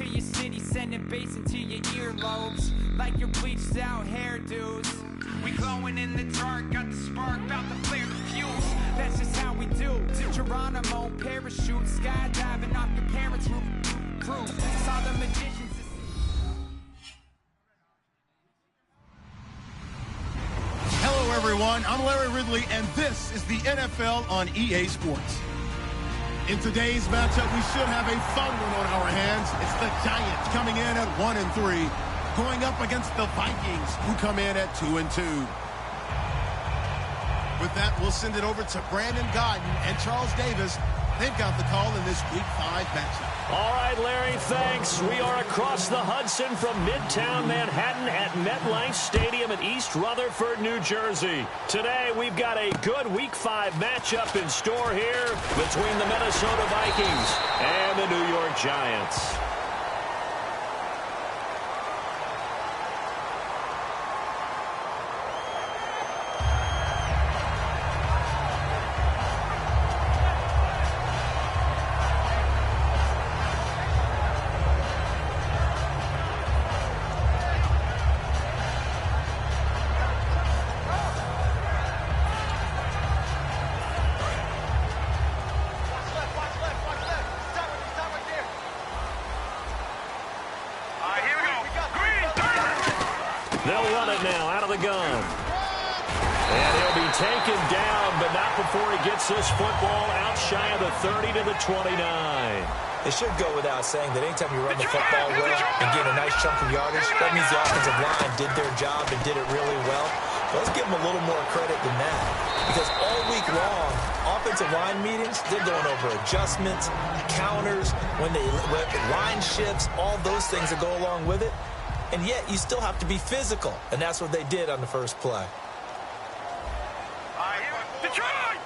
to your city, sending bass into your earlobes. Like your bleached out hairdos. We glowing in the dark, got the spark, about to flare the fuse. That's just how we do. To Geronimo, parachute, skydiving off your parents' roof. Saw the magicians. Hello, everyone. I'm Larry Ridley, and this is the NFL on EA Sports. In today's matchup, we should have a fun one on our hands. It's the Giants coming in at 1-3, going up against the Vikings, who come in at 2-2. With that, we'll send it over to Brandon Gaudin and Charles Davis. They've got the call in this Week 5 matchup. All right, Larry, thanks. We are across the Hudson from Midtown Manhattan at MetLife Stadium in East Rutherford, New Jersey. Today, we've got a good Week 5 matchup in store here between the Minnesota Vikings and the New York Giants. They'll run it now out of the gun. And he'll be taken down, but not before he gets this football out shy of the 30 to the 29. It should go without saying that anytime you run the football well and get a nice chunk of yardage, that means the offensive line did their job and did it really well. But let's give them a little more credit than that. Because all week long, offensive line meetings, they're going over adjustments, counters, when line shifts, all those things that go along with it. And yet, you still have to be physical. And that's what they did on the first play. Detroit!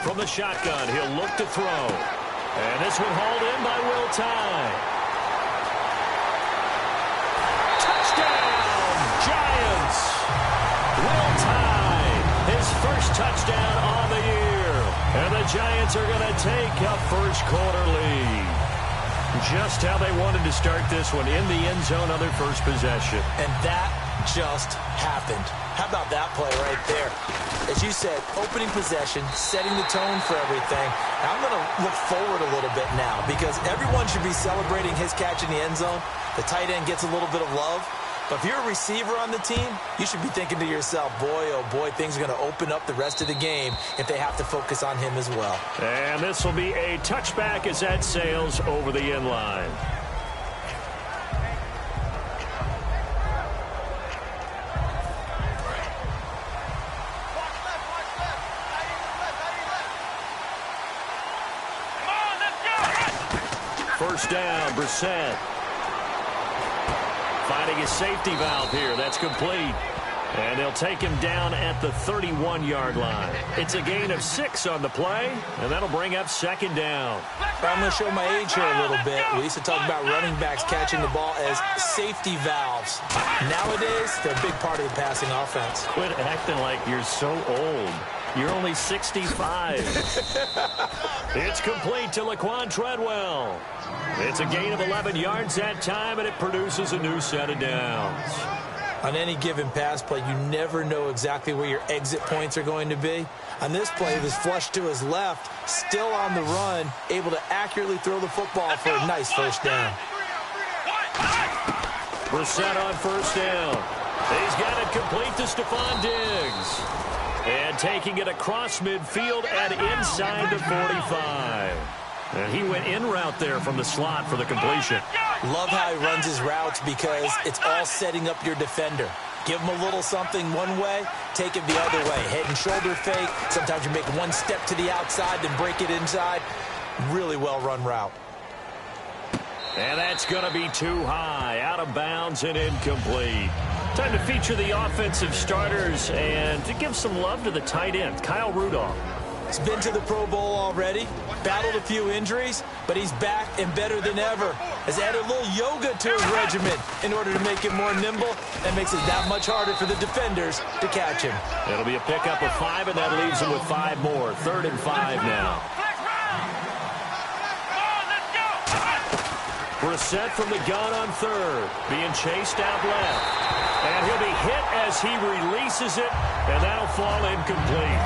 From the shotgun, he'll look to throw. And this one hauled in by Will Tye. Touchdown, Giants! Will Tye, his first touchdown on the year. And the Giants are going to take a first quarter lead. Just how they wanted to start this one, in the end zone on their first possession. And that just happened. How about that play right there? As you said, opening possession, setting the tone for everything. Now I'm going to look forward a little bit now because everyone should be celebrating his catch in the end zone. The tight end gets a little bit of love. But if you're a receiver on the team, you should be thinking to yourself, boy, oh boy, things are going to open up the rest of the game if they have to focus on him as well. And this will be a touchback as that sails over the end line. First down, Brissett. Finding a safety valve here. That's complete. And they'll take him down at the 31-yard line. It's a gain of 6 on the play, and that'll bring up second down. I'm going to show my age here a little bit. We used to talk about running backs catching the ball as safety valves. Nowadays, they're a big part of the passing offense. Quit acting like you're so old. You're only 65. It's complete to Laquan Treadwell. It's a gain of 11 yards that time, and it produces a new set of downs. On any given pass play, you never know exactly where your exit points are going to be. On this play, he was flushed to his left, still on the run, able to accurately throw the football for a nice first down. Brissett on first down. He's got it complete to Stephon Diggs. And taking it across midfield and inside the 45. And he went in route there from the slot for the completion. Love how he runs his routes because it's all setting up your defender. Give him a little something one way, take it the other way. Head and shoulder fake. Sometimes you make one step to the outside, then break it inside. Really well-run route. And that's going to be too high, out of bounds and incomplete. Time to feature the offensive starters and to give some love to the tight end, Kyle Rudolph. He's been to the Pro Bowl already, battled a few injuries, but he's back and better than ever. Has added a little yoga to his regimen in order to make him more nimble. That makes it that much harder for the defenders to catch him. It'll be a pickup of 5, and that leaves him with 5 more. 3rd and 5 now. Brissett from the gun on third, being chased out left. And he'll be hit as he releases it, and that'll fall incomplete.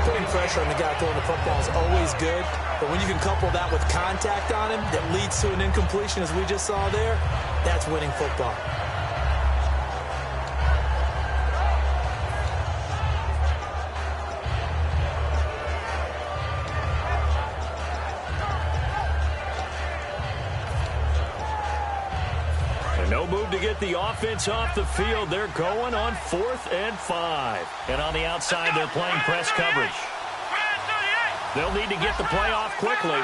Putting pressure on the guy throwing the football is always good, but when you can couple that with contact on him that leads to an incompletion, as we just saw there, that's winning football. No move to get the offense off the field. They're going on 4th and 5. And on the outside, they're playing press coverage. They'll need to get the play off quickly.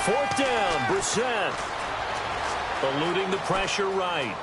4th down, Brissett. Eluding the pressure right.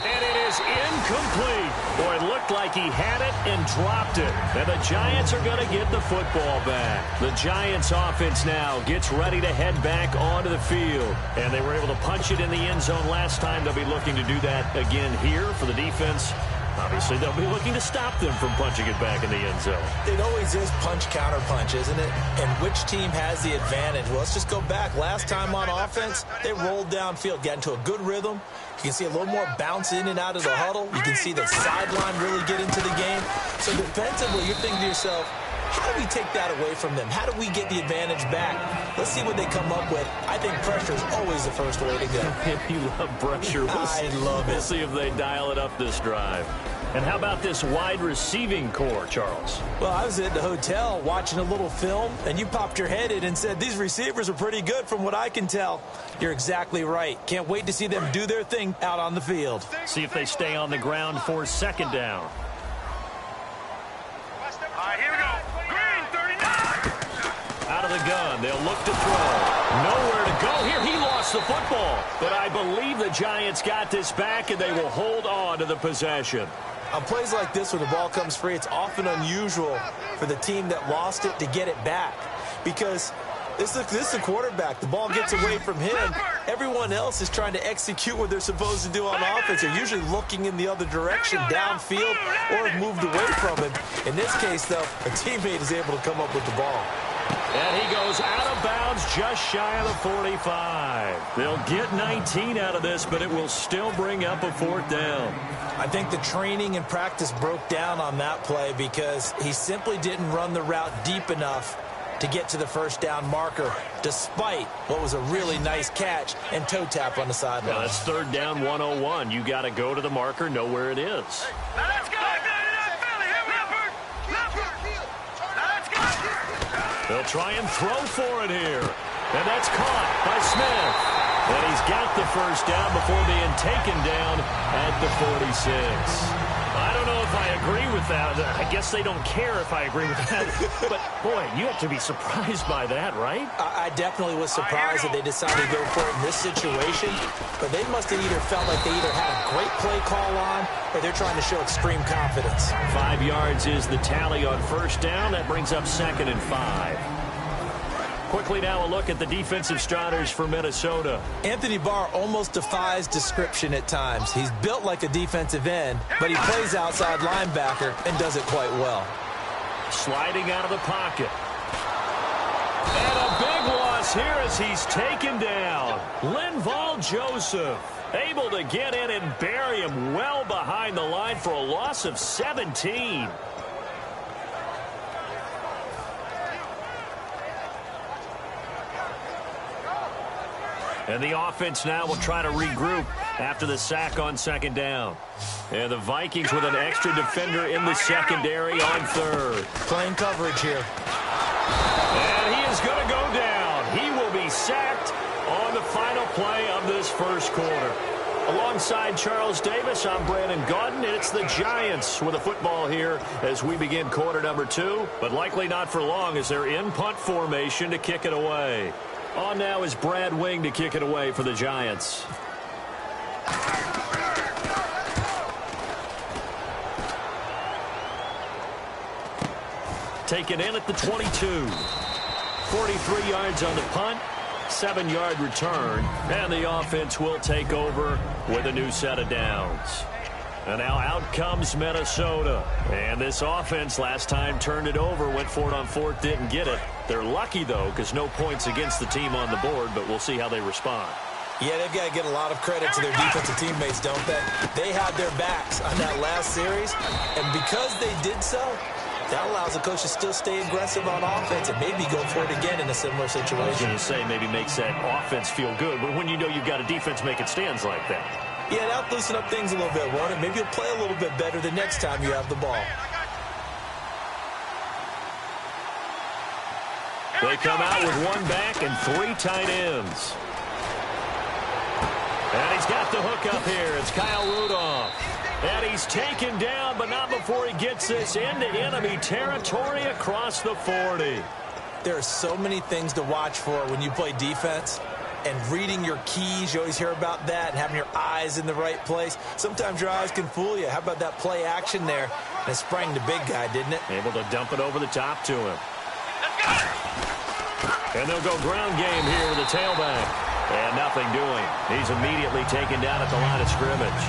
And it is incomplete. Boy, it looked like he had it and dropped it. And the Giants are going to get the football back. The Giants offense now gets ready to head back onto the field. And they were able to punch it in the end zone last time. They'll be looking to do that again here for the defense. Obviously, they'll be looking to stop them from punching it back in the end zone. It always is punch-counter-punch, isn't it? And which team has the advantage? Well, let's just go back. Last time on offense, they rolled downfield, got into a good rhythm. You can see a little more bounce in and out of the huddle. You can see the sideline really get into the game. So defensively, you're thinking to yourself, how do we take that away from them? How do we get the advantage back? Let's see what they come up with. I think pressure is always the first way to go. You love pressure. I love it. We'll see if they dial it up this drive. And how about this wide receiving core, Charles? Well, I was at the hotel watching a little film, and you popped your head in and said, these receivers are pretty good from what I can tell. You're exactly right. Can't wait to see them do their thing out on the field. See if they stay on the ground for 2nd down. All right, here we go. Green, 39. Out of the gun, they'll look to throw. Nowhere to go here. He lost the football. But I believe the Giants got this back, and they will hold on to the possession. On plays like this where the ball comes free, it's often unusual for the team that lost it to get it back. Because this is a quarterback. The ball gets away from him. Everyone else is trying to execute what they're supposed to do on offense. They're usually looking in the other direction, downfield, or have moved away from him. In this case, though, a teammate is able to come up with the ball. And he goes out of bounds just shy of the 45. They'll get 19 out of this, but it will still bring up a 4th down. I think the training and practice broke down on that play because he simply didn't run the route deep enough to get to the 1st down marker, despite what was a really nice catch and toe tap on the sideline. Now that's 3rd down 101. You got to go to the marker, know where it is. Now let's go. They'll try and throw for it here. And that's caught by Smith. And he's got the 1st down before being taken down at the 46. I don't know if I agree with that. I guess they don't care if I agree with that. But, boy, you have to be surprised by that, right? I definitely was surprised that they decided to go for it in this situation. But they must have either felt like they either had a great play call on or they're trying to show extreme confidence. 5 yards is the tally on 1st down. That brings up 2nd and 5. Quickly now a look at the defensive starters for Minnesota. Anthony Barr almost defies description at times. He's built like a defensive end, but he plays outside linebacker and does it quite well. Sliding out of the pocket. And a big loss here as he's taken down. Linval Joseph able to get in and bury him well behind the line for a loss of 17. And the offense now will try to regroup after the sack on 2nd down. And the Vikings with an extra defender in the secondary on 3rd. Playing coverage here. And he is going to go down. He will be sacked on the final play of this 1st quarter. Alongside Charles Davis, I'm Brandon Gaudin. It's the Giants with a football here as we begin quarter number 2. But likely not for long as they're in punt formation to kick it away. On now is Brad Wing to kick it away for the Giants. Taken in at the 22. 43 yards on the punt. 7-yard return. And the offense will take over with a new set of downs. And now out comes Minnesota. And this offense last time turned it over, went for it on fourth, didn't get it. They're lucky, though, because no points against the team on the board, but we'll see how they respond. Yeah, they've got to get a lot of credit to their defensive teammates, don't they? They had their backs on that last series, and because they did so, that allows the coach to still stay aggressive on offense and maybe go for it again in a similar situation. I was going to say maybe makes that offense feel good, but when you know you've got a defense making stands like that. Yeah, that'll loosen up things a little bit, won't it? Maybe you'll play a little bit better the next time you have the ball. They come out with one back and 3 tight ends. And he's got the hook up here. It's Kyle Rudolph. And he's taken down, but not before he gets this into enemy territory across the 40. There are so many things to watch for when you play defense. And reading your keys, you always hear about that, and having your eyes in the right place. Sometimes your eyes can fool you. How about that play action there? And it sprang the big guy, didn't it? Able to dump it over the top to him. And they'll go ground game here with the tailback. And nothing doing. He's immediately taken down at the line of scrimmage.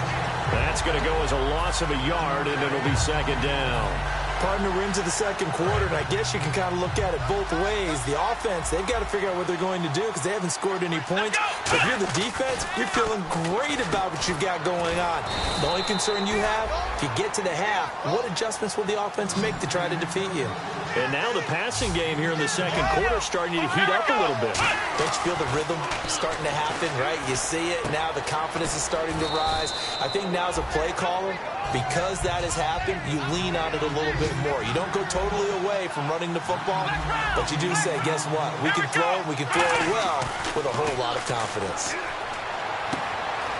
That's going to go as a loss of a yard, and it'll be second down. Partner, we're into the second quarter, and I guess you can kind of look at it both ways. The offense, they've got to figure out what they're going to do because they haven't scored any points. But if you're the defense, you're feeling great about what you've got going on. The only concern you have, if you get to the half, what adjustments will the offense make to try to defeat you? And now the passing game here in the second quarter starting to heat up a little bit. Don't you feel the rhythm starting to happen, right? You see it. Now the confidence is starting to rise. I think now as a play caller, because that has happened, you lean on it a little bit more. You don't go totally away from running the football, but you do say, guess what? We can throw it. We can throw it well with a whole lot of confidence.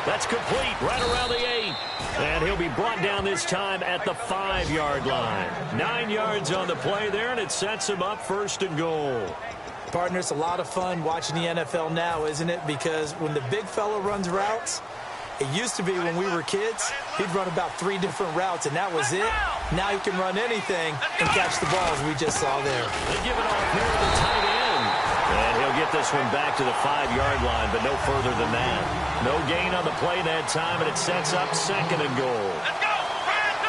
That's complete right around the 8. And he'll be brought down this time at the 5-yard line. 9 yards on the play there, and it sets him up first and goal. Partner, it's a lot of fun watching the NFL now, isn't it? Because when the big fella runs routes, it used to be when we were kids, he'd run about 3 different routes, and that was it. Now he can run anything and catch the balls we just saw there. They give it off here to the tight end. And he'll get this one back to the 5-yard line, but no further than that. No gain on the play that time, and it sets up second and goal.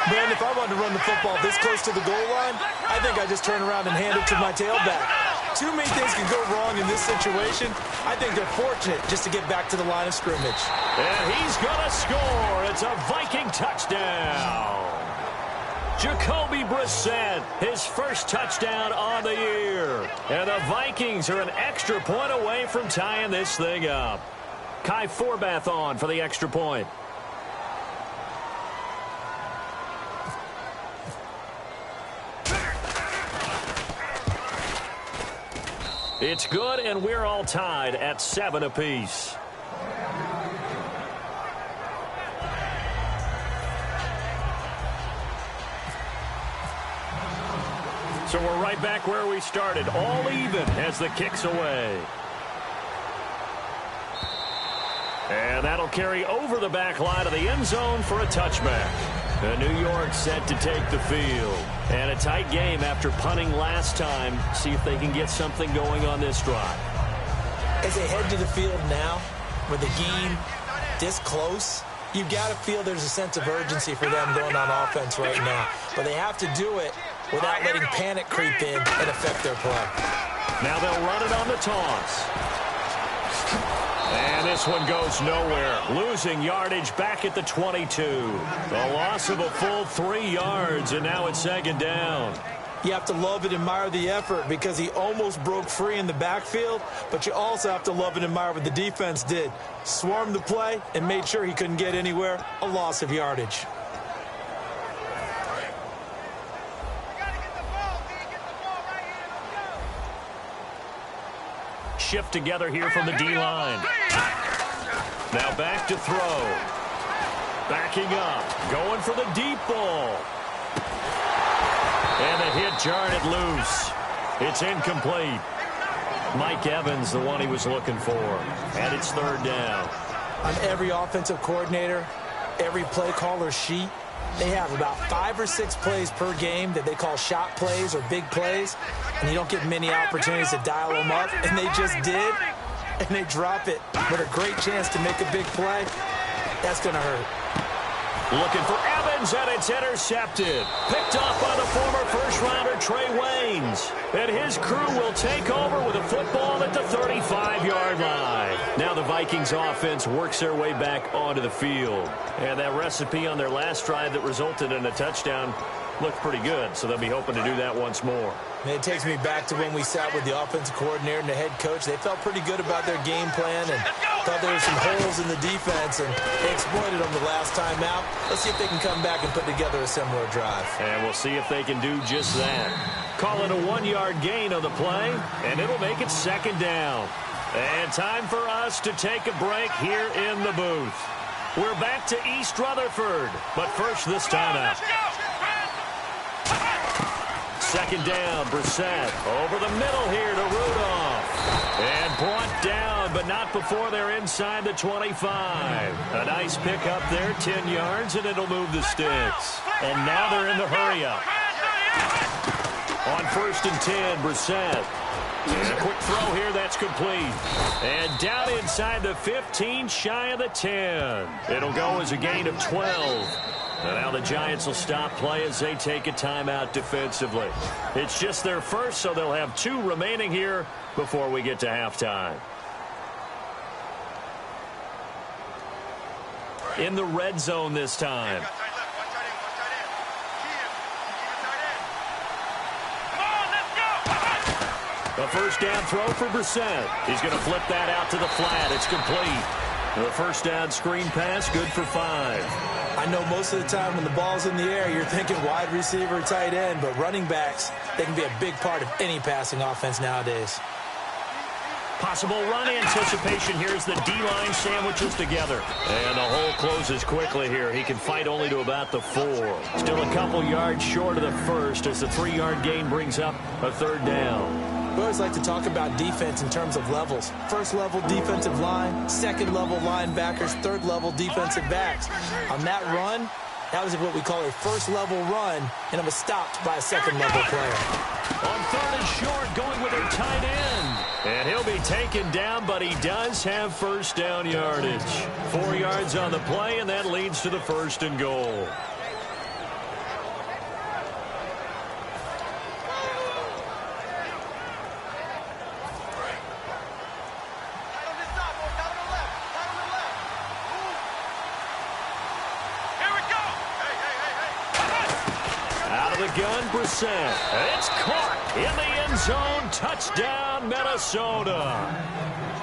Man, if I wanted to run the football this close to the goal line, I think I'd just turn around and hand it to my tailback. Too many things can go wrong in this situation. I think they're fortunate just to get back to the line of scrimmage. And he's going to score. It's a Viking touchdown. Jacoby Brissett, his first touchdown on the year. And the Vikings are an extra point away from tying this thing up. Kai Forbath on for the extra point. It's good, and we're all tied at 7 apiece. So we're right back where we started, all even as the kick's away. And that'll carry over the back line of the end zone for a touchback. And New York set to take the field. And a tight game after punting last time. See if they can get something going on this drive. As they head to the field now, with the game this close, you've got to feel there's a sense of urgency for them going on offense right now. But they have to do it without letting panic creep in and affect their play. Now they'll run it on the toss. And this one goes nowhere. Losing yardage back at the 22. A loss of a full 3 yards, and now it's second down. You have to love and admire the effort because he almost broke free in the backfield, but you also have to love and admire what the defense did. Swarmed the play and made sure he couldn't get anywhere. A loss of yardage. Shift together here from the D-line. Now back to throw. Backing up. Going for the deep ball. And the hit jarred it loose. It's incomplete. Mike Evans, the one he was looking for. And it's third down. On every offensive coordinator, every play caller sheet, they have about 5 or 6 plays per game that they call shot plays or big plays, and you don't get many opportunities to dial them up, and they just did, and they drop it with a great chance to make a big play. That's going to hurt. Looking for Evans. spins, and it's intercepted. Picked off by the former first-rounder Trey Waynes. And his crew will take over with a football at the 35-yard line. Now the Vikings offense works their way back onto the field. And that recipe on their last drive that resulted in a touchdown looked pretty good, so they'll be hoping to do that once more. And it takes me back to when we sat with the offensive coordinator and the head coach. They felt pretty good about their game plan and thought there were some holes in the defense, and they exploited them the last time out. Let's see if they can come back and put together a similar drive. And we'll see if they can do just that. Call it a 1-yard gain on the play, and it'll make it second down. And time for us to take a break here in the booth. We're back to East Rutherford, but first this timeout. Second down, Brissett over the middle here to Rudolph. And brought down, but not before they're inside the 25. A nice pick up there, 10 yards, and it'll move the sticks. And now they're in the hurry-up. On 1st and 10, Brissett. And a quick throw here, that's complete. And down inside the 15, shy of the 10. It'll go as a gain of 12. And now the Giants will stop play as they take a timeout defensively. It's just their first, so they'll have 2 remaining here before we get to halftime. In the red zone this time. A first down throw for Brissett. He's going to flip that out to the flat. It's complete. The first down screen pass, good for 5. I know most of the time when the ball's in the air, you're thinking wide receiver, tight end, but running backs, they can be a big part of any passing offense nowadays. Possible run anticipation. Here's the D-line sandwiches together. And the hole closes quickly here. He can fight only to about the 4. Still a couple yards short of the first as the 3-yard gain brings up a third down. We always like to talk about defense in terms of levels. First level defensive line, second level linebackers, third level defensive backs. On that run, that was what we call a first level run, and it was stopped by a second level player. On 3rd and short, going with their tight end. And he'll be taken down, but he does have first down yardage. 4 yards on the play, and that leads to the 1st and goal. Gun, Brissett. It's caught in the end zone. Touchdown, Minnesota.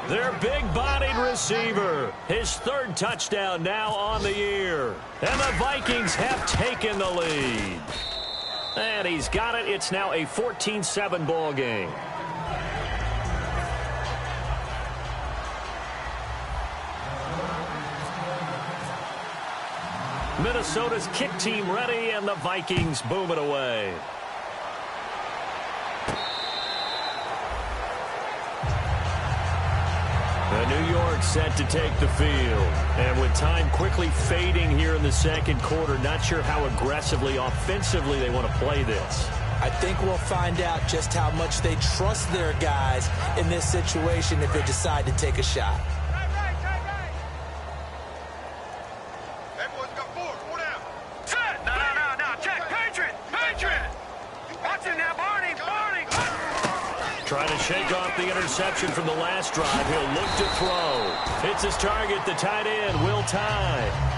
Their big-bodied receiver. His 3rd touchdown now on the year. And the Vikings have taken the lead. And he's got it. It's now a 14-7 ball game. Minnesota's kick team ready, and the Vikings boom it away. And New York set to take the field. And with time quickly fading here in the second quarter, not sure how aggressively, offensively they want to play this. I think we'll find out just how much they trust their guys in this situation if they decide to take a shot. Trying to shake off the interception from the last drive. He'll look to throw. Hits his target, the tight end, Will Tye.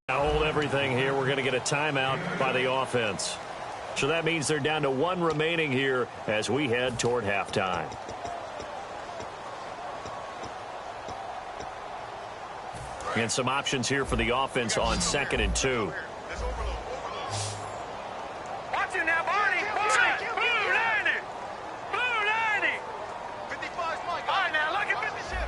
Now hold everything here. We're going to get a timeout by the offense. So that means they're down to 1 remaining here as we head toward halftime. And some options here for the offense on 2nd and 2. Watch it now, Barney. Blue 90. Blue 90. 55's Mike. All right, now look at 57.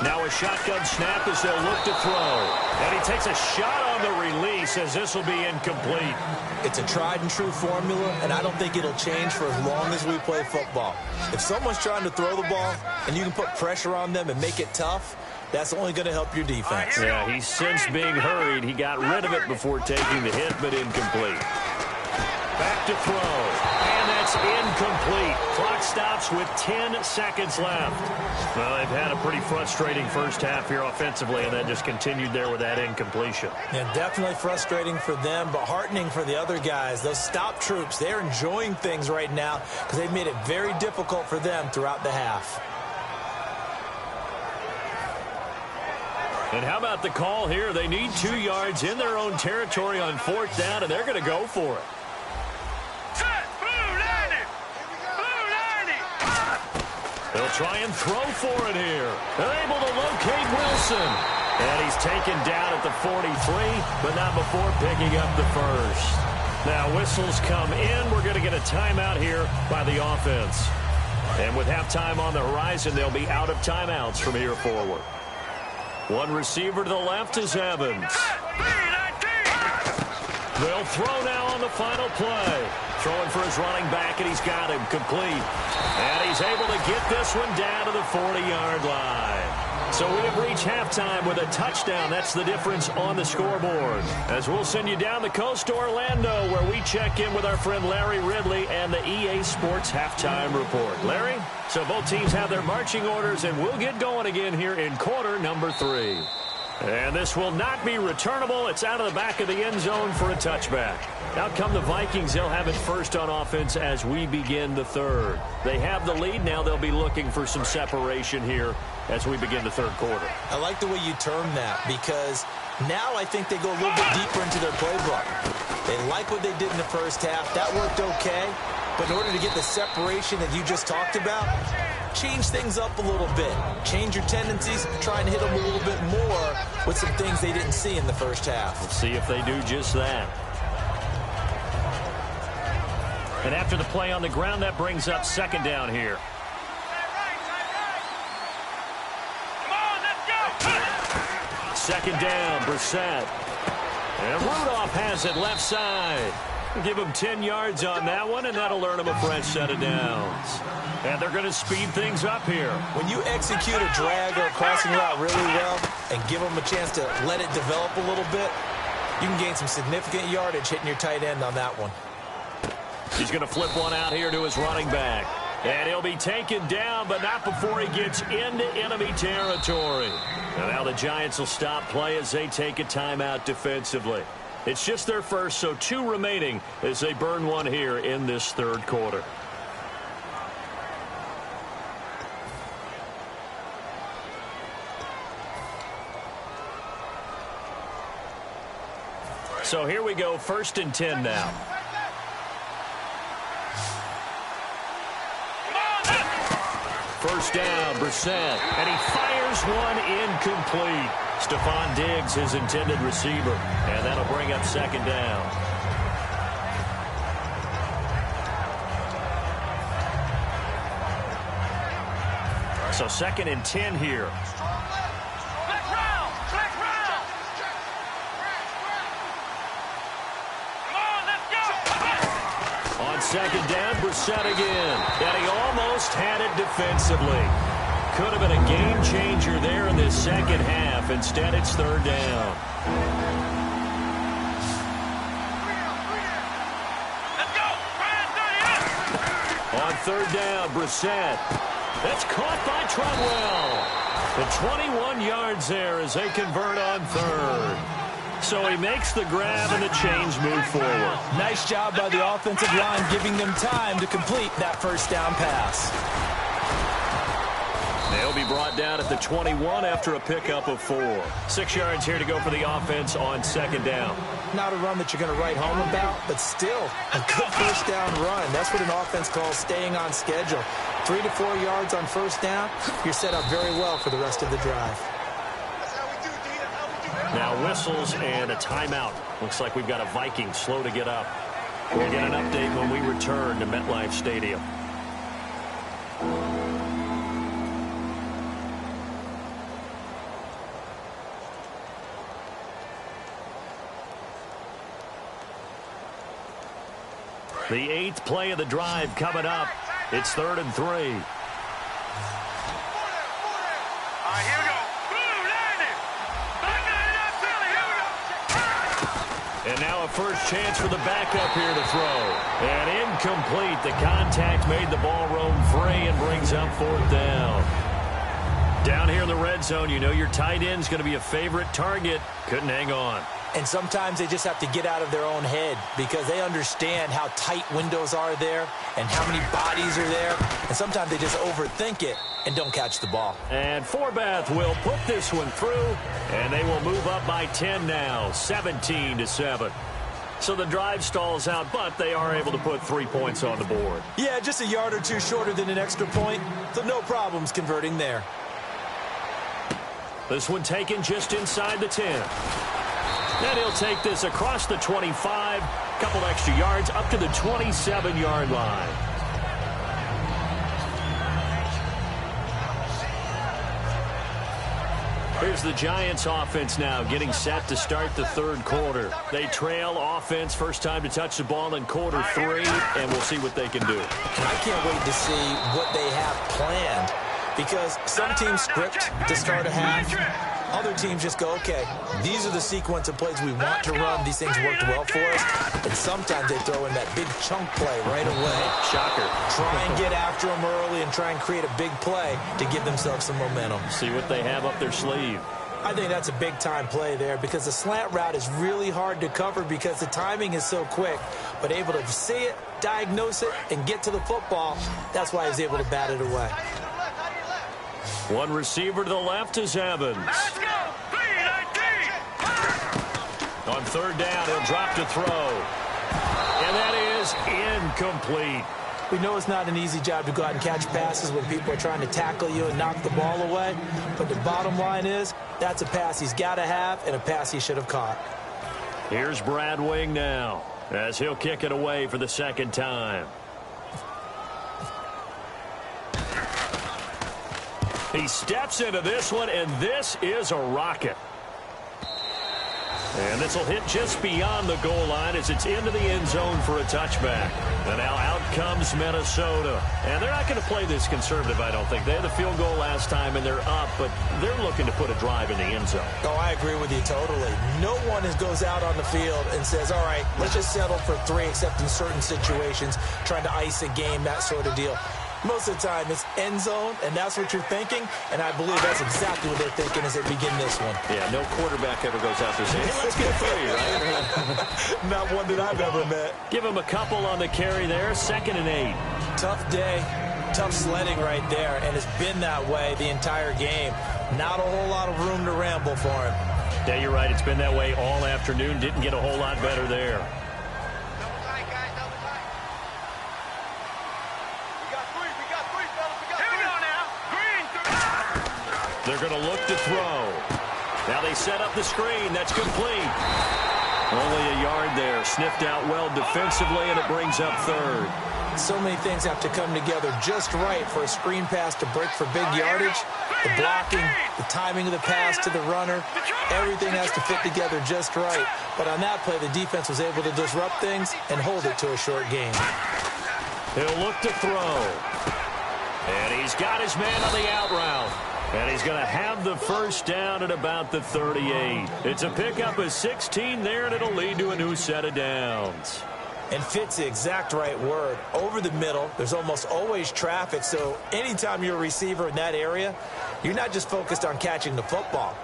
Now a shotgun snap as they'll look to throw. And he takes a shot on the release as this will be incomplete. It's a tried and true formula, and I don't think it'll change for as long as we play football. If someone's trying to throw the ball and you can put pressure on them and make it tough, that's only going to help your defense. Yeah, he's sensed being hurried. He got rid of it before taking the hit, but incomplete. Back to throw. And that's incomplete. Clock stops with 10 seconds left. Well, they've had a pretty frustrating first half here offensively, and that just continued there with that incompletion. Yeah, definitely frustrating for them, but heartening for the other guys. Those stop troops, they're enjoying things right now because they've made it very difficult for them throughout the half. And how about the call here? They need 2 yards in their own territory on 4th down, and they're going to go for it. Set. Blue 90. Blue 90. They'll try and throw for it here. They're able to locate Wilson. And he's taken down at the 43, but not before picking up the first. Now whistles come in. We're going to get a timeout here by the offense. And with halftime on the horizon, they'll be out of timeouts from here forward. One receiver to the left is Evans. They'll throw now on the final play. Throwing for his running back, and he's got him complete. And he's able to get this one down to the 40-yard line. So we have reached halftime with a touchdown. That's the difference on the scoreboard. As we'll send you down the coast to Orlando, where we check in with our friend Larry Ridley and the EA Sports Halftime Report. Larry? So both teams have their marching orders, and we'll get going again here in quarter number 3. And this will not be returnable. It's out of the back of the end zone for a touchback. Out come the Vikings. They'll have it first on offense as we begin the third. They have the lead. Now they'll be looking for some separation here as we begin the third quarter. I like the way you term that because now I think they go a little bit deeper into their playbook. They like what they did in the first half. That worked okay. But in order to get the separation that you just talked about, change things up a little bit. Change your tendencies, try and hit them a little bit more with some things they didn't see in the first half. We'll see if they do just that. And after the play on the ground, that brings up 2nd down here. Come on, let's go. 2nd down, Brissett. And Rudolph has it left side. Give him 10 yards on that one, and that'll earn him a fresh set of downs. And they're going to speed things up here. When you execute a drag or a crossing route really well and give them a chance to let it develop a little bit, you can gain some significant yardage hitting your tight end on that one. He's going to flip one out here to his running back. And he'll be taken down, but not before he gets into enemy territory. And now the Giants will stop play as they take a timeout defensively. It's just their first, so 2 remaining as they burn one here in this third quarter. So here we go, 1st and 10 now. First down, Brissett, and he fires one incomplete. Stephon Diggs, his intended receiver, and that'll bring up 2nd down. So 2nd and 10 here. Black round. Come on, let's go. On 2nd down, Brissett again, and he almost had it defensively. Could have been a game changer there in this second half. Instead, it's 3rd down. Let's go. On 3rd down, Brissett. That's caught by Treadwell. The 21 yards there as they convert on 3rd. So he makes the grab and the chains move forward. Nice job by the offensive line giving them time to complete that first down pass. They'll be brought down at the 21 after a pickup of 4. 6 yards here to go for the offense on 2nd down. Not a run that you're going to write home about, but still a good first down run. That's what an offense calls staying on schedule. 3 to 4 yards on first down, you're set up very well for the rest of the drive. Now whistles and a timeout. Looks like we've got a Viking slow to get up. We'll get an update when we return to MetLife Stadium. The 8th play of the drive coming up. It's 3rd and 3. All right, here we go. Blue landing. And now a first chance for the backup here to throw. And incomplete. The contact made the ball roam free and brings up 4th down. Down here in the red zone, you know your tight end's going to be a favorite target. Couldn't hang on. And sometimes they just have to get out of their own head because they understand how tight windows are there and how many bodies are there. And sometimes they just overthink it and don't catch the ball. And Forbath will put this one through, and they will move up by 10 now, 17-7. So the drive stalls out, but they are able to put 3 points on the board. Yeah, just a yard or two shorter than an extra point, so no problems converting there. This one taken just inside the 10. Then he'll take this across the 25, couple extra yards up to the 27-yard line. Here's the Giants offense now getting set to start the 3rd quarter. They trail offense, first time to touch the ball in quarter 3, and we'll see what they can do. I can't wait to see what they have planned because some teams script to start a half. Other teams just go, okay, these are the sequence of plays we want to run. These things worked well for us. And sometimes they throw in that big chunk play right away. Shocker. Try and get after them early and try and create a big play to give themselves some momentum. See what they have up their sleeve. I think that's a big-time play there because the slant route is really hard to cover because the timing is so quick. But able to see it, diagnose it, and get to the football, that's why he's able to bat it away. One receiver to the left is Evans. Let's go. 3-19. On 3rd down, he'll drop to throw. And that is incomplete. We know it's not an easy job to go out and catch passes when people are trying to tackle you and knock the ball away. But the bottom line is, that's a pass he's got to have and a pass he should have caught. Here's Brad Wing now as he'll kick it away for the 2nd time. He steps into this one, and this is a rocket. And this will hit just beyond the goal line as it's into the end zone for a touchback. And now out comes Minnesota. And they're not going to play this conservative, I don't think. They had the field goal last time, and they're up, but they're looking to put a drive in the end zone. Oh, I agree with you totally. No one goes out on the field and says, all right, let's just settle for 3, except in certain situations, trying to ice a game, that sort of deal. Most of the time, it's end zone, and that's what you're thinking, and I believe that's exactly what they're thinking as they begin this one. Yeah, no quarterback ever goes out there saying, hey, let's get 3, right? Not one that I've ever met. Give him a couple on the carry there, 2nd and 8. Tough day, tough sledding right there, and it's been that way the entire game. Not a whole lot of room to ramble for him. Yeah, you're right. It's been that way all afternoon. Didn't get a whole lot better there. They're going to look to throw. Now they set up the screen. That's complete. Only a yard there. Sniffed out well defensively, and it brings up 3rd. So many things have to come together just right for a screen pass to break for big yardage. The blocking, the timing of the pass to the runner, everything has to fit together just right. But on that play, the defense was able to disrupt things and hold it to a short game. He'll look to throw. And he's got his man on the out route. And he's going to have the first down at about the 38. It's a pickup of 16 there, and it'll lead to a new set of downs. And fit's the exact right word. Over the middle, there's almost always traffic, so anytime you're a receiver in that area, you're not just focused on catching the football.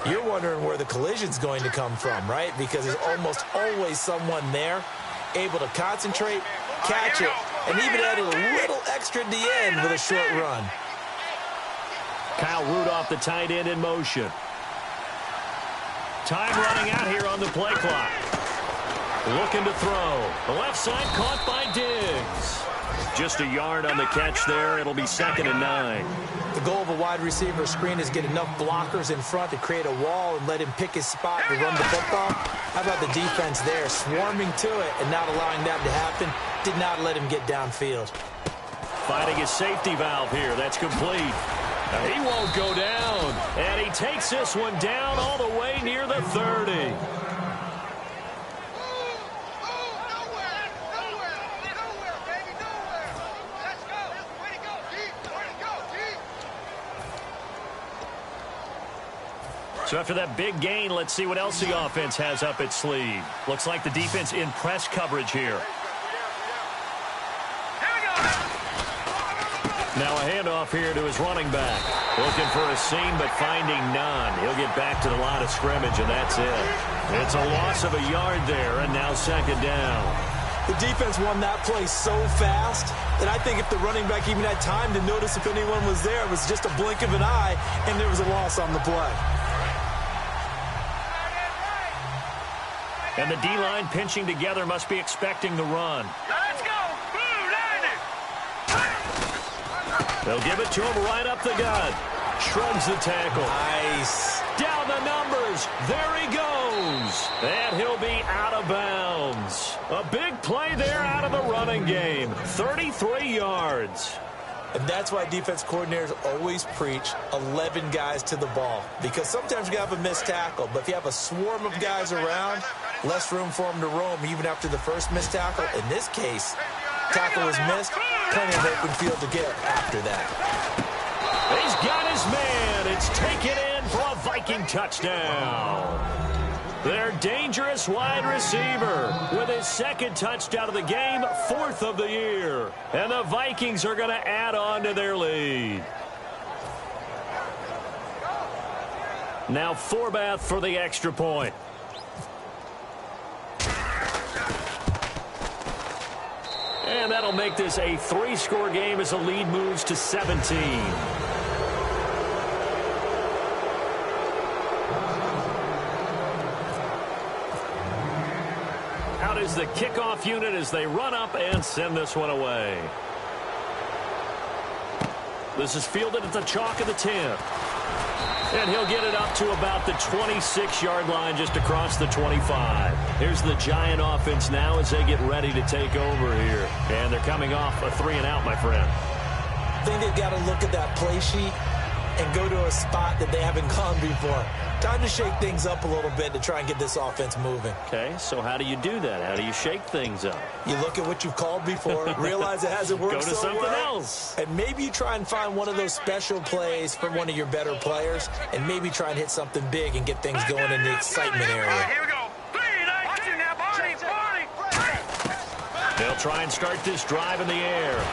You're wondering where the collision's going to come from, right? Because there's almost always someone there able to concentrate, catch it, and even add a little extra at the end with a short run. Kyle Rudolph, the tight end, in motion. Time running out here on the play clock. Looking to throw. The left side caught by Diggs. Just a yard on the catch there. It'll be 2nd and 9. The goal of a wide receiver screen is get enough blockers in front to create a wall and let him pick his spot to run the football. How about the defense there, swarming to it and not allowing that to happen? Did not let him get downfield. Finding his safety valve here. That's complete. He won't go down. And he takes this one down all the way near the 30. So after that big gain, let's see what else the offense has up its sleeve. Looks like the defense in press coverage here. Now a handoff here to his running back. Looking for a seam, but finding none. He'll get back to the line of scrimmage, and that's it. It's a loss of a yard there, and now 2nd down. The defense won that play so fast that I think if the running back even had time to notice if anyone was there, it was just a blink of an eye, and there was a loss on the play. And the D-line pinching together must be expecting the run. Let's go. Blue Lightning. They'll give it to him right up the gut. Shrugs the tackle. Nice. Down the numbers. There he goes. And he'll be out of bounds. A big play there out of the running game. 33 yards. And that's why defense coordinators always preach 11 guys to the ball. Because sometimes you have a missed tackle, but if you have a swarm of guys around, less room for them to roam even after the first missed tackle. In this case, tackle was missed, plenty of open field to get after that. He's got his man. It's taken in for a Viking touchdown. Their dangerous wide receiver with his 2nd touchdown of the game, 4th of the year. And the Vikings are going to add on to their lead. Now Forbath for the extra point. And that'll make this a 3-score game as the lead moves to 17. Out is the kickoff unit as they run up and send this one away. This is fielded at the chalk of the 10. And he'll get it up to about the 26-yard line just across the 25. Here's the Giant offense now as they get ready to take over here. And they're coming off a 3-and-out, my friend. I think they've got to look at that play sheet and go to a spot that they haven't gone before. Time to shake things up a little bit to try and get this offense moving. Okay, so how do you do that? How do you shake things up? You look at what you've called before, realize it hasn't worked Go to so something well, else. and maybe you try and find one of those special plays from one of your better players, and maybe try and hit something big and get things going in the excitement area. Here we go. Watching now, Barney. They'll try and start this drive in the air.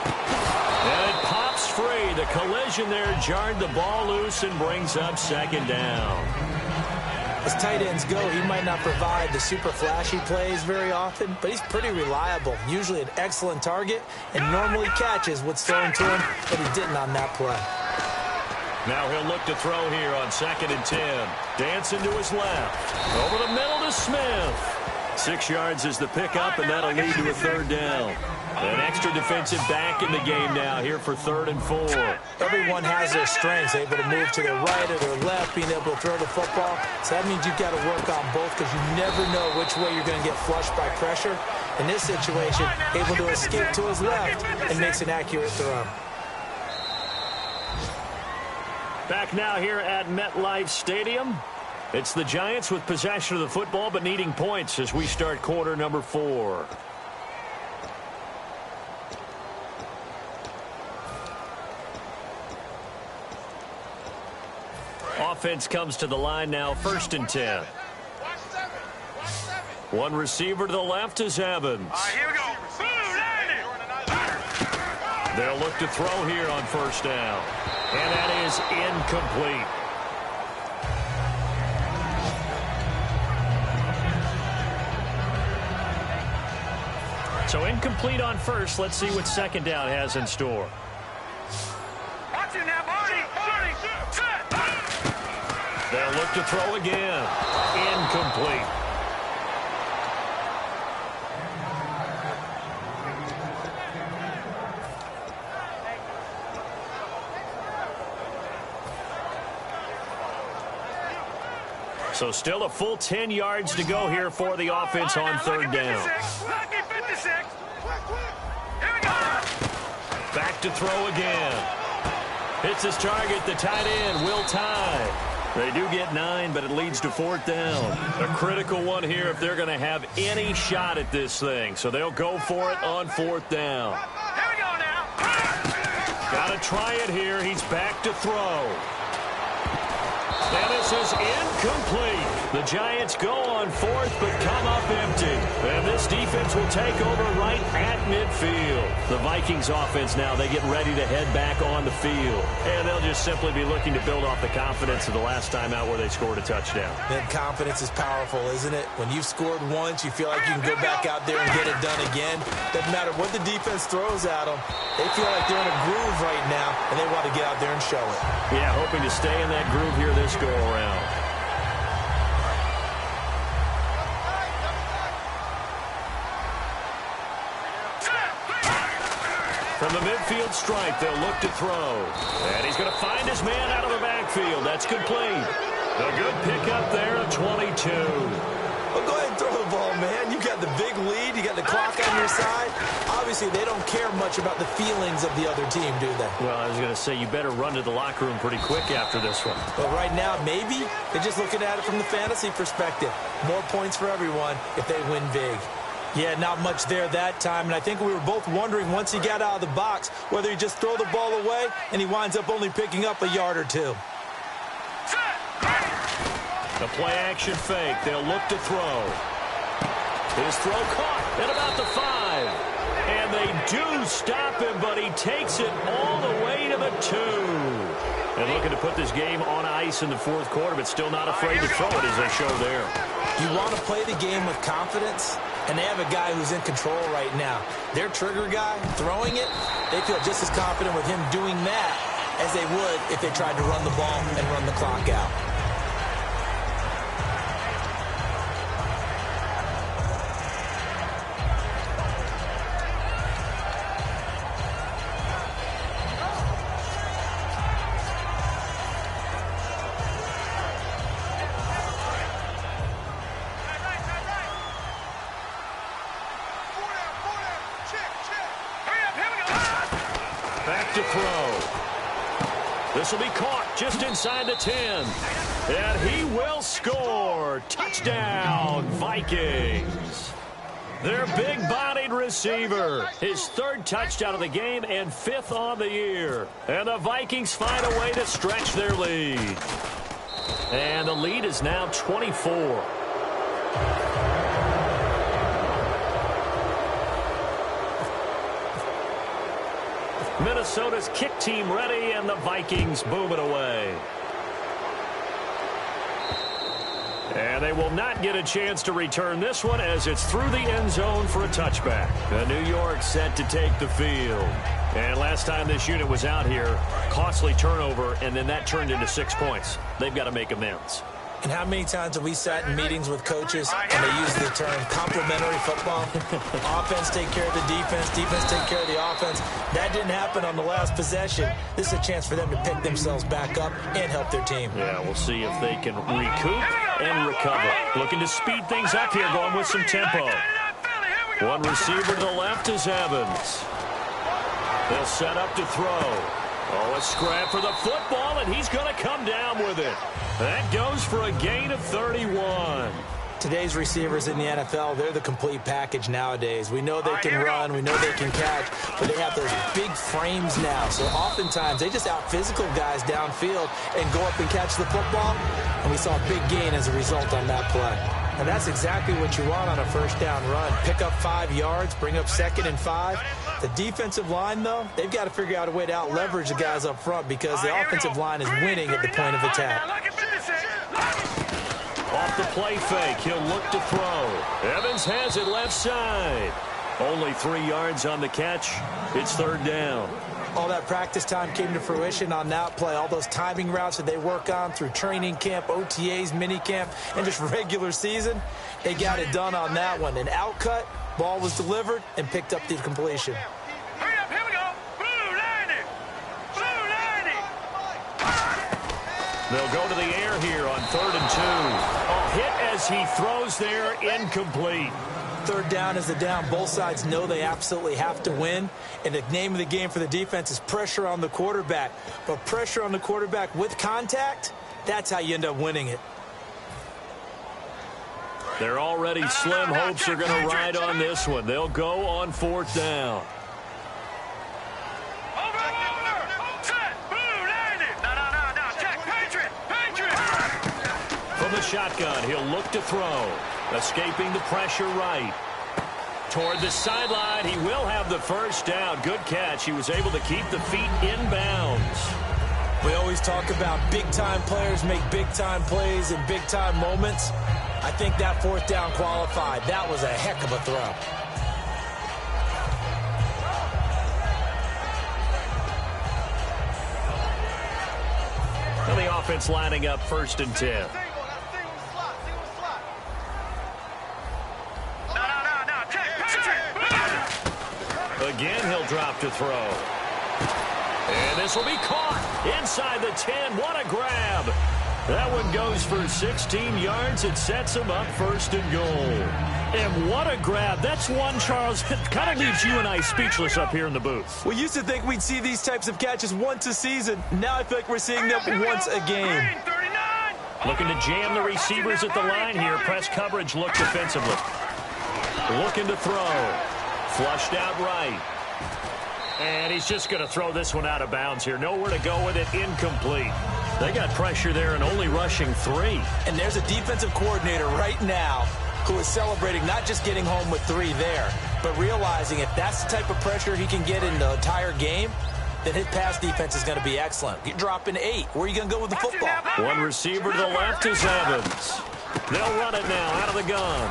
And it pops free. The collision there jarred the ball loose and brings up 2nd down. As tight ends go, he might not provide the super flashy plays very often, but he's pretty reliable, usually an excellent target, and normally catches what's thrown to him, but he didn't on that play. Now he'll look to throw here on 2nd and 10. Dancing to his left. Over the middle to Smith. 6 yards is the pickup, and that'll lead to a 3rd down. An extra defensive back in the game now here for 3rd and 4. Everyone has their strengths, able to move to their right or their left, being able to throw the football. So that means you've got to work on both because you never know which way you're going to get flushed by pressure. In this situation, able to escape to his left and makes an accurate throw. Back now here at MetLife Stadium. It's the Giants with possession of the football but needing points as we start quarter number 4. Offense comes to the line now, 1st and 10. One receiver to the left is Evans. Here we go. They'll look to throw here on 1st down. And that is incomplete. So incomplete on 1st. Let's see what 2nd down has in store. Watch it now, Barney. look to throw again. Incomplete. So still a full 10 yards to go here for the offense on third down. Lucky 56. Here we go. Back to throw again. Hits his target, the tight end, Will Tye. They do get 9, but it leads to fourth down. A critical one here if they're going to have any shot at this thing. So they'll go for it on fourth down. Here we go now. Got to try it here. He's back to throw. And this is incomplete. The Giants go on fourth, but come up empty. And this defense will take over right at midfield. The Vikings offense now, they get ready to head back on the field. And they'll just simply be looking to build off the confidence of the last time out where they scored a touchdown. And confidence is powerful, isn't it? When you've scored once, you feel like you can go back out there and get it done again. Doesn't matter what the defense throws at them. They feel like they're in a groove right now, and they want to get out there and show it. Yeah, hoping to stay in that groove here this go-around. From the midfield stripe, they'll look to throw. And he's going to find his man out of the backfield. That's complete. A good pickup there at 22. Well, go ahead and throw the ball, man. You got the big lead. You got the clock on your side. Obviously, they don't care much about the feelings of the other team, do they? Well, I was going to say, you better run to the locker room pretty quick after this one. But right now, maybe they're just looking at it from the fantasy perspective. More points for everyone if they win big. Yeah, not much there that time, and I think we were both wondering once he got out of the box whether he just throw the ball away and he winds up only picking up a yard or two. The play-action fake. They'll look to throw. His throw caught at about the 5. And they do stop him, but he takes it all the way to the 2. And looking to put this game on ice in the fourth quarter, but still not afraid to throw it as they show there. You want to play the game with confidence, and they have a guy who's in control right now. Their trigger guy throwing it, they feel just as confident with him doing that as they would if they tried to run the ball and run the clock out. Back to throw. This will be caught just inside the 10. And he will score. Touchdown, Vikings. Their big-bodied receiver. His third touchdown of the game and 5th on the year. And the Vikings find a way to stretch their lead. And the lead is now 24. Minnesota's kick team ready, and the Vikings boom it away. And they will not get a chance to return this one as it's through the end zone for a touchback. The New York set to take the field. And last time this unit was out here, costly turnover, and then that turned into 6 points. They've got to make amends. And how many times have we sat in meetings with coaches and they use the term complementary football? Offense take care of the defense, defense take care of the offense. That didn't happen on the last possession. This is a chance for them to pick themselves back up and help their team. Yeah, we'll see if they can recoup and recover. Looking to speed things up here, going with some tempo. One receiver to the left is Evans. They'll set up to throw. Oh, a scrap for the football, and he's going to come down with it. That goes for a gain of 31. Today's receivers in the NFL, they're the complete package nowadays. We know they can run, we know they can catch, but they have those big frames now. So oftentimes they just out-physical guys downfield and go up and catch the football. And we saw a big gain as a result on that play. And that's exactly what you want on a first down run. Pick up 5 yards, bring up 2nd and 5. The defensive line, though, they've got to figure out a way to out-leverage the guys up front because the offensive line is winning at the point of attack. Off the play fake, he'll look to throw. Evans has it left side. Only 3 yards on the catch. It's third down. All that practice time came to fruition on that play. All those timing routes that they work on through training camp, OTAs, minicamp, and just regular season, they got it done on that one. An outcut, ball was delivered, and picked up the completion. Hurry up, here we go. Blue lining. Blue lining. They'll go to the air here on 3rd and 2. A hit as he throws there, incomplete. Third down is the down. Both sides know they absolutely have to win. And the name of the game for the defense is pressure on the quarterback. But pressure on the quarterback with contact, that's how you end up winning it. They're already slim hopes are going to ride on this one. They'll go on 4th down. From the shotgun, he'll look to throw. Escaping the pressure right. Toward the sideline, he will have the first down. Good catch. He was able to keep the feet in bounds. We always talk about big-time players make big-time plays in big-time moments. I think that 4th down qualified. That was a heck of a throw. And the offense lining up 1st and 10. Again, he'll drop to throw. And this will be caught inside the 10. What a grab. That one goes for 16 yards. It sets him up 1st and goal. And what a grab. That's one, Charles, it kind of leaves you and I speechless up here in the booth. We used to think we'd see these types of catches once a season. Now I feel like we're seeing them once a game. Looking to jam the receivers at the line here. Press coverage look defensively. Looking to throw. Flushed out right. And he's just going to throw this one out of bounds here. Nowhere to go with it. Incomplete. They got pressure there and only rushing 3. And there's a defensive coordinator right now who is celebrating not just getting home with 3 there, but realizing if that's the type of pressure he can get in the entire game, then his pass defense is going to be excellent. You're dropping 8. Where are you going to go with the football? One receiver to the left is Evans. They'll run it now out of the gun.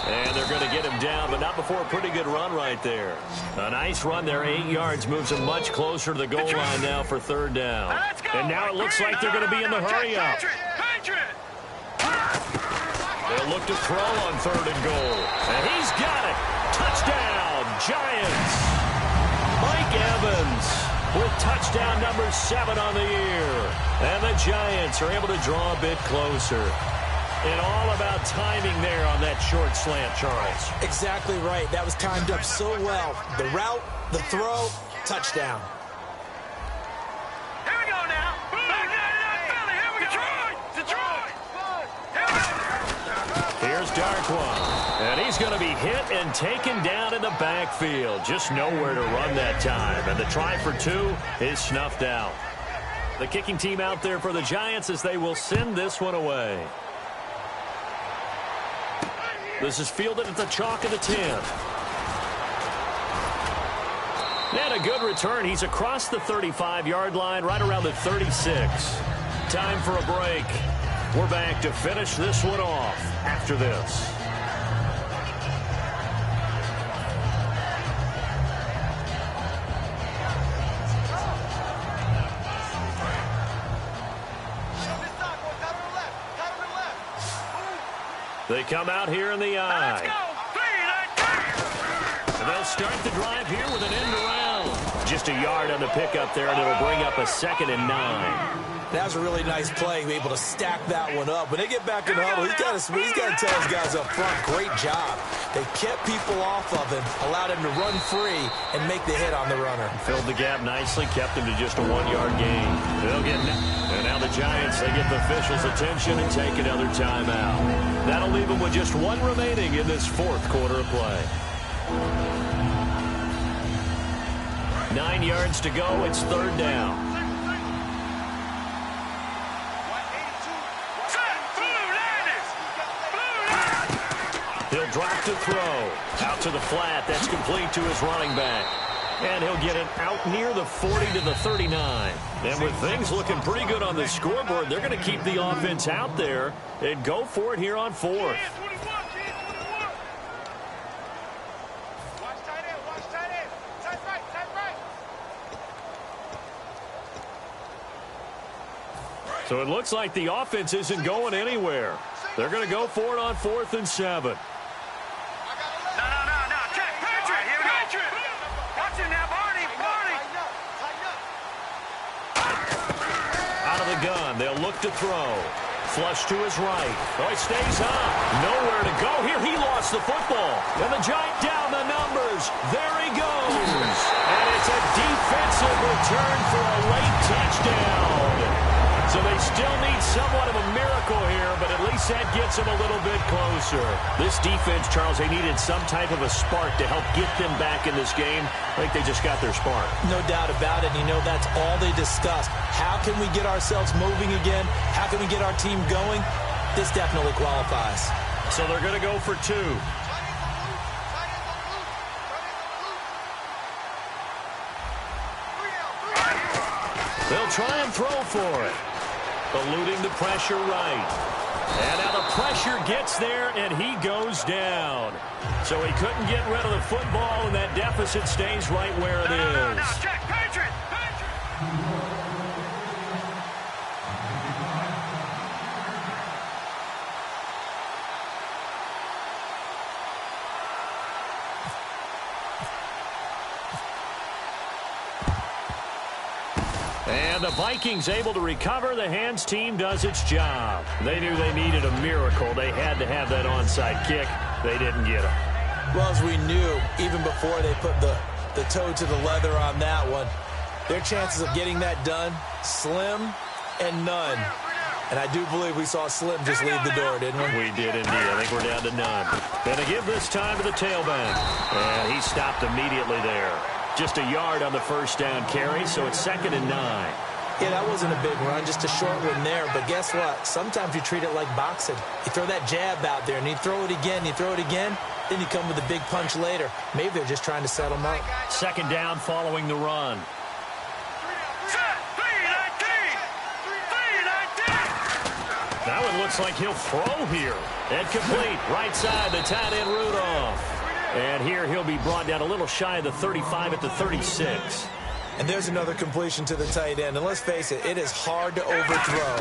And they're going to get him down, but not before a pretty good run right there. A nice run there, 8 yards, moves him much closer to the goal line now for 3rd down. And now it looks like they're going to be in the hurry-up. They'll look to throw on 3rd and goal. And he's got it. Touchdown, Giants. Mike Evans with touchdown number 7 on the year. And the Giants are able to draw a bit closer. And all about timing there on that short slant, Charles. Exactly right. That was timed up so well. The route, the throw, touchdown. Here we go now. Here we go. Detroit. Here's Darkwa. And he's going to be hit and taken down in the backfield. Just nowhere to run that time. And the try for 2 is snuffed out. The kicking team out there for the Giants as they will send this one away. This is fielded at the chalk of the 10. And a good return. He's across the 35-yard line, right around the 36. Time for a break. We're back to finish this one off after this. They come out here in the eye. And they'll start the drive here with an end around. Just a yard on the pickup there, and it'll bring up a 2nd and 9. That was a really nice play, able to stack that one up. When they get back in the huddle, he's got to tell his guys up front, great job. They kept people off of him, allowed him to run free, and make the hit on the runner. Filled the gap nicely, kept him to just a 1-yard gain. And now the Giants, they get the officials' attention and take another timeout. That'll leave them with just 1 remaining in this 4th quarter of play. 9 yards to go. It's 3rd down. He'll drop to throw. Out to the flat. That's complete to his running back. And he'll get it out near the 40 to the 39. And with things looking pretty good on the scoreboard, they're going to keep the offense out there and go for it here on 4th. So it looks like the offense isn't going anywhere. They're going to go for it on 4th and 7. No. Check. Patriot. Here we go. Watch him now, Barney. Out of the gun. They'll look to throw. Flush to his right. Oh, he stays up. Nowhere to go. Here he lost the football. And the Giant down the numbers. There he goes. And it's a defensive return for a late touchdown. So they still need somewhat of a miracle here, but at least that gets them a little bit closer. This defense, Charles, they needed some type of a spark to help get them back in this game. I think they just got their spark. No doubt about it. You know, that's all they discussed. How can we get ourselves moving again? How can we get our team going? This definitely qualifies. So they're going to go for 2. They'll try and throw for it. Eluding the pressure right. And now the pressure gets there, and he goes down. So he couldn't get rid of the football, and that deficit stays right where it is. No. Check. Patriot. And the Vikings able to recover. The hands team does its job. They knew they needed a miracle. They had to have that onside kick. They didn't get it. Well, as we knew, even before they put the toe to the leather on that one, their chances of getting that done, slim and none. And I do believe we saw Slim just leave the door, didn't we? We did indeed. I think we're down to none. And they give this time to the tailback. And he stopped immediately there. Just a yard on the first down carry, so it's 2nd and 9. Yeah, that wasn't a big run, just a short one there. But guess what? Sometimes you treat it like boxing. You throw that jab out there, and you throw it again, then you come with a big punch later. Maybe they're just trying to set them up. 2nd down following the run. That one looks like he'll throw here. And complete. Right side, the tight end Rudolph. And here he'll be brought down a little shy of the 35 at the 36. And there's another completion to the tight end. And let's face it, it is hard to overthrow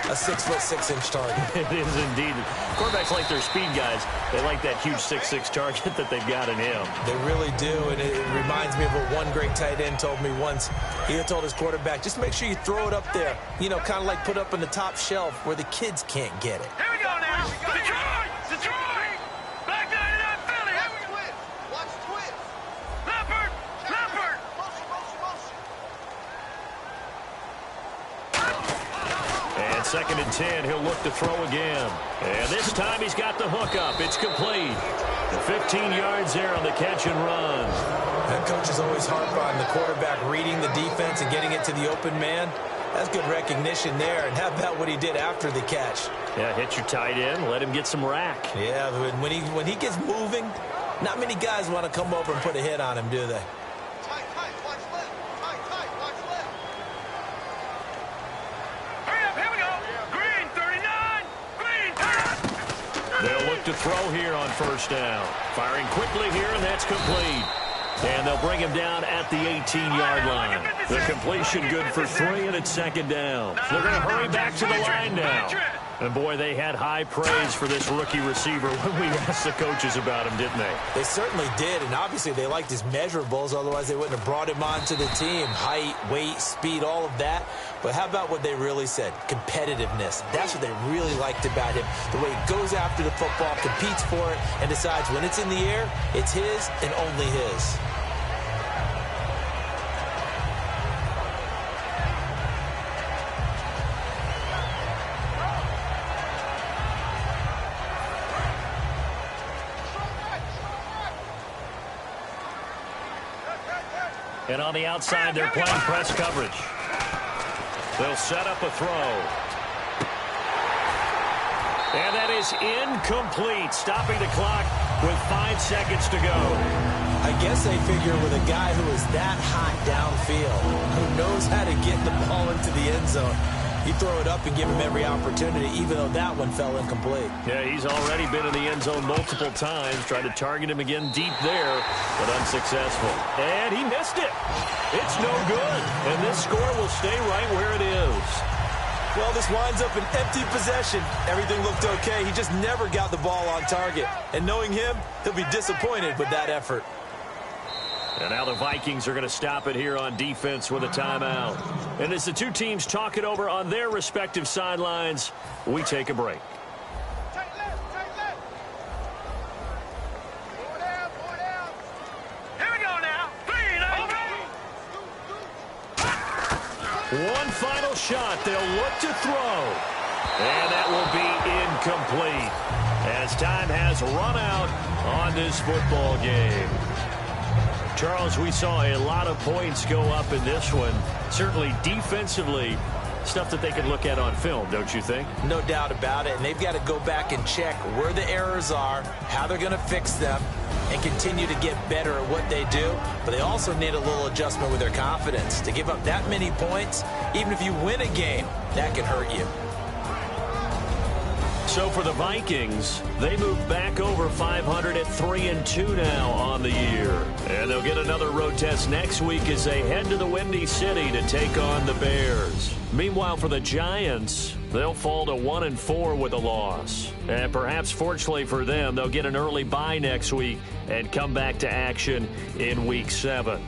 a 6'6" target. It is indeed. Quarterbacks like their speed guys. They like that huge 6'6" target that they've got in him. They really do. And it reminds me of what one great tight end told me once. He had told his quarterback, just make sure you throw it up there. You know, kind of like put up on the top shelf where the kids can't get it. Here we go now. Detroit. Back down to that Philly. Watch twist. Leopard. And 2nd and 10, he'll look to throw again. And this time he's got the hook up. It's complete. 15 yards there on the catch and run. That coach is always harp on the quarterback reading the defense and getting it to the open man. That's good recognition there. And how about what he did after the catch? Yeah, hit your tight end, let him get some rack. Yeah, when he gets moving, not many guys want to come over and put a hit on him, do they? Tight, watch left. Tight, watch left. Hurry up, here we go. Green, 39. Green, They'll look to throw here on 1st down. Firing quickly here, and that's complete. And they'll bring him down at the 18-yard line. The completion good for 3, and it's 2nd down. They're going to hurry back to the line now. And, boy, they had high praise for this rookie receiver when we asked the coaches about him, didn't they? They certainly did, and obviously they liked his measurables. Otherwise, they wouldn't have brought him onto the team. Height, weight, speed, all of that. But how about what they really said? Competitiveness. That's what they really liked about him. The way he goes after the football, competes for it, and decides when it's in the air, it's his and only his. And on the outside, they're playing press coverage. They'll set up a throw. And that is incomplete, stopping the clock with 5 seconds to go. I guess they figure with a guy who is that hot downfield, who knows how to get the ball into the end zone, you throw it up and give him every opportunity, even though that one fell incomplete. Yeah, he's already been in the end zone multiple times. Tried to target him again deep there, but unsuccessful. And he missed it. It's no good. And this score will stay right where it is. Well, this winds up an empty possession. Everything looked okay. He just never got the ball on target. And knowing him, he'll be disappointed with that effort. And now the Vikings are going to stop it here on defense with a timeout. And as the two teams talk it over on their respective sidelines, we take a break. Here we go now. 3, One final shot. They'll look to throw. And that will be incomplete as time has run out on this football game. Charles, we saw a lot of points go up in this one. Certainly defensively, stuff that they can look at on film, don't you think? No doubt about it. And they've got to go back and check where the errors are, how they're going to fix them, and continue to get better at what they do. But they also need a little adjustment with their confidence. To give up that many points, even if you win a game, that can hurt you. So for the Vikings, they move back over 500 at 3-2 now on the year. And they'll get another road test next week as they head to the Windy City to take on the Bears. Meanwhile, for the Giants, they'll fall to 1-4 with a loss. And perhaps fortunately for them, they'll get an early bye next week and come back to action in Week 7.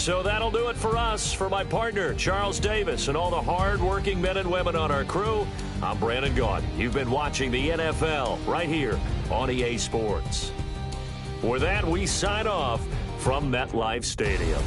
So that'll do it for us. For my partner, Charles Davis, and all the hard-working men and women on our crew, I'm Brandon Gaudin. You've been watching the NFL right here on EA Sports. With that, we sign off from MetLife Stadium.